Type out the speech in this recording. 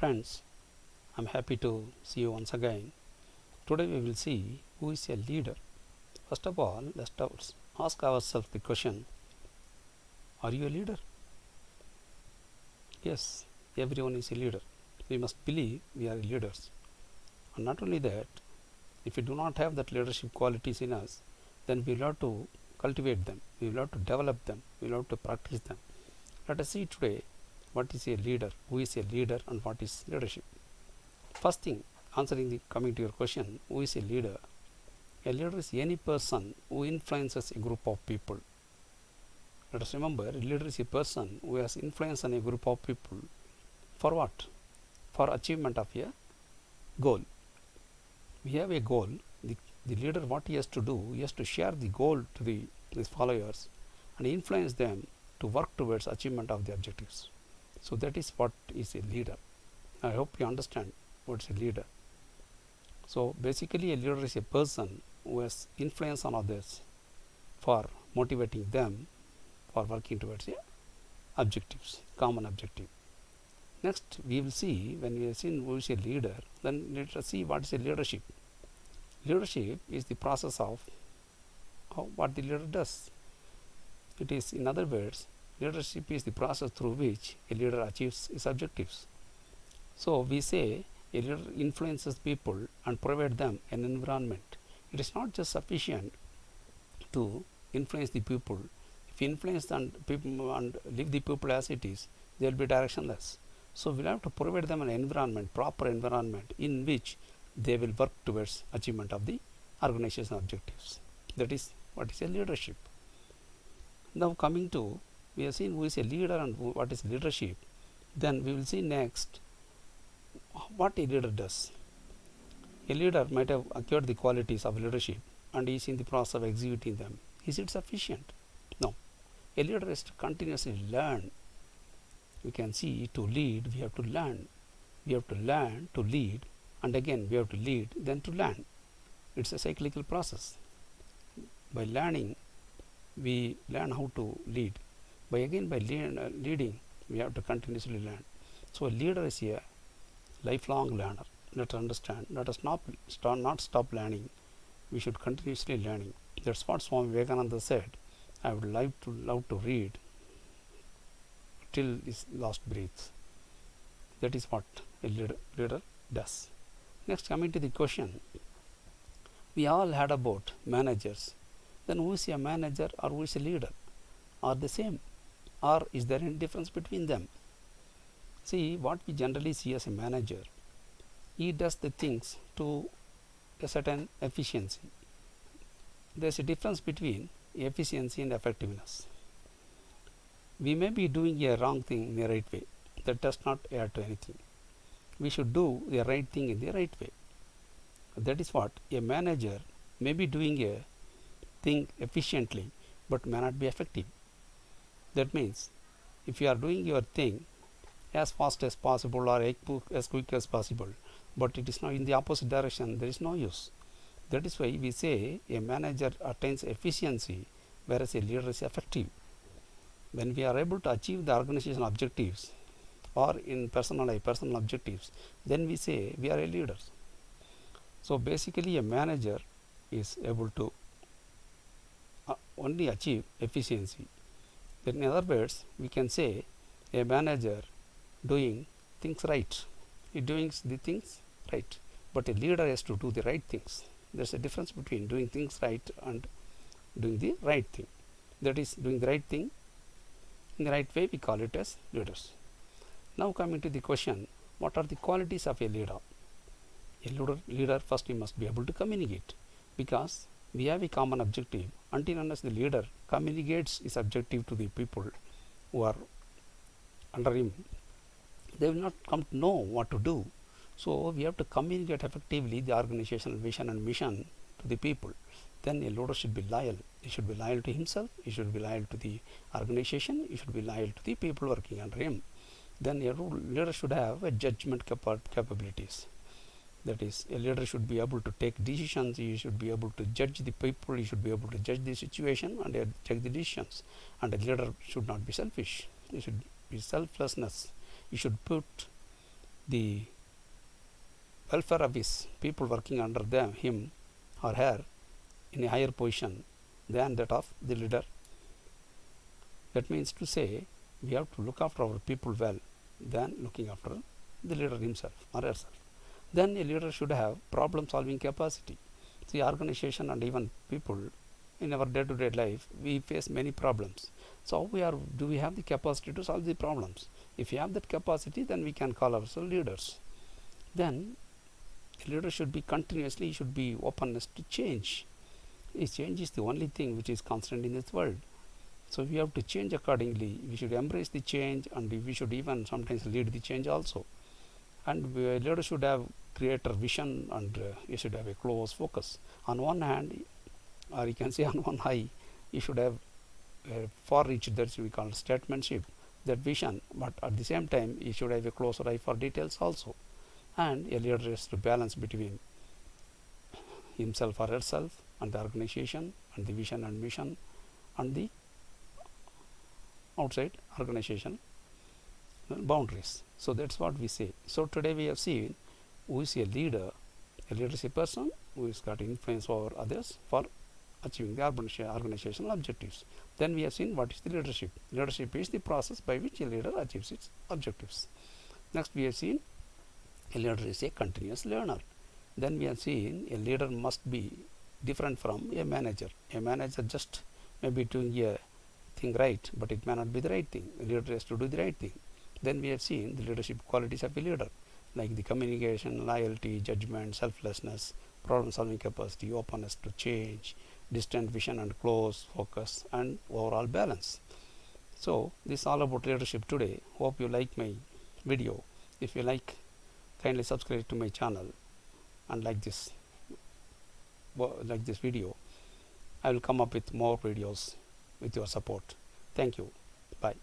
Friends, I'm happy to see you once again. Today we will see who is a leader. First of all, let's ask ourselves the question, are you a leader? Yes, everyone is a leader. We must believe we are leaders. And not only that, if we do not have that leadership qualities in us, then we will have to cultivate them, we will have to develop them, we will have to practice them. Let us see today what is a leader, who is a leader, and what is leadership. First thing, coming to your question, who is a leader? A leader is any person who influences a group of people. Let us remember, a leader is a person who has influence on a group of people. For what? For achievement of a goal. We have a goal. The leader, what he has to do, he has to share the goal to his followers and influence them to work towards achievement of the objectives. So that is what is a leader. I hope you understand what is a leader. So basically a leader is a person who has influence on others for motivating them for working towards objectives, common objective. Next we will see, when we have seen who is a leader, then let us see what is a leadership. Leadership is the process of what the leader does. It is, in other words, leadership is the process through which a leader achieves his objectives. So we say a leader influences people and provides them an environment. It is not just sufficient to influence the people. If you influence people and leave the people as it is, they will be directionless. So we have to provide them an environment, proper environment in which they will work towards achievement of the organization objectives. That is what is a leadership. Now coming to, we have seen who is a leader and what is leadership. Then we will see next what a leader does. A leader might have acquired the qualities of leadership and is in the process of executing them. Is it sufficient? No. A leader has to continuously learn. We can see to lead, we have to learn. We have to learn to lead, and again we have to lead, then to learn. It's a cyclical process. By learning, we learn how to lead. By leading, we have to continuously learn. So a leader is a lifelong learner. Let us understand. Let us not stop learning. We should continuously learning. That's what Swami Vivekananda said. I would love to read till his last breath. That is what a leader does. Next, coming to the question, we all heard about managers. Then who is a manager or who is a leader? Are they same? Or is there any difference between them? See, what we generally see as a manager, he does the things to a certain efficiency. There is a difference between efficiency and effectiveness. We may be doing a wrong thing in the right way. That does not add to anything. We should do the right thing in the right way. That is what a manager may be doing a thing efficiently but may not be effective. That means if you are doing your thing as fast as possible or as quick as possible, but it is not in the opposite direction, there is no use. That is why we say a manager attains efficiency whereas a leader is effective. When we are able to achieve the organization objectives or in personal objectives, then we say we are a leader. So basically a manager is able to only achieve efficiency. Then in other words, we can say a manager doing things right. He doing the things right. But a leader has to do the right things. There's a difference between doing things right and doing the right thing. That is, doing the right thing in the right way, we call it as leaders. Now coming to the question, what are the qualities of a leader? A leader first he must be able to communicate, because we have a common objective. Until unless the leader communicates his objective to the people who are under him, they will not come to know what to do. So we have to communicate effectively the organizational vision and mission to the people. Then a leader should be loyal. He should be loyal to himself, he should be loyal to the organization, he should be loyal to the people working under him. Then a leader should have a judgment capabilities. That is, a leader should be able to take decisions, he should be able to judge the people, he should be able to judge the situation and take the decisions. And a leader should not be selfish, he should be selflessness. He should put the welfare of his people working under him or her in a higher position than that of the leader. That means to say we have to look after our people well than looking after the leader himself or herself. Then a leader should have problem solving capacity. See, organization and even people in our day-to-day life, we face many problems. So do we have the capacity to solve the problems? If we have that capacity, then we can call ourselves leaders. Then a leader should be continuously, should be openness to change. Change is the only thing which is constant in this world. So we have to change accordingly. We should embrace the change, and we should even sometimes lead the change also. And a leader should have greater vision, and you should have a close focus. On one hand, or you can say on one eye, you should have far reach, that we call statesmanship, that vision, but at the same time you should have a closer eye for details also. And a leader has to balance between himself or herself and the organization and the vision and mission and the outside organization boundaries. So that's what we say. So today we have seen who is a leader. A leader is a person who has got influence over others for achieving the organizational objectives. Then we have seen what is the leadership. Leadership is the process by which a leader achieves its objectives. Next we have seen a leader is a continuous learner. Then we have seen a leader must be different from a manager. A manager just may be doing a thing right, but it may not be the right thing. A leader has to do the right thing. Then we have seen the leadership qualities of a leader, like the communication, loyalty, judgment, selflessness, problem solving capacity, openness to change, distant vision and close focus, and overall balance. So this is all about leadership today. Hope you like my video. If you like, kindly subscribe to my channel and like this video. I will come up with more videos with your support. Thank you. Bye.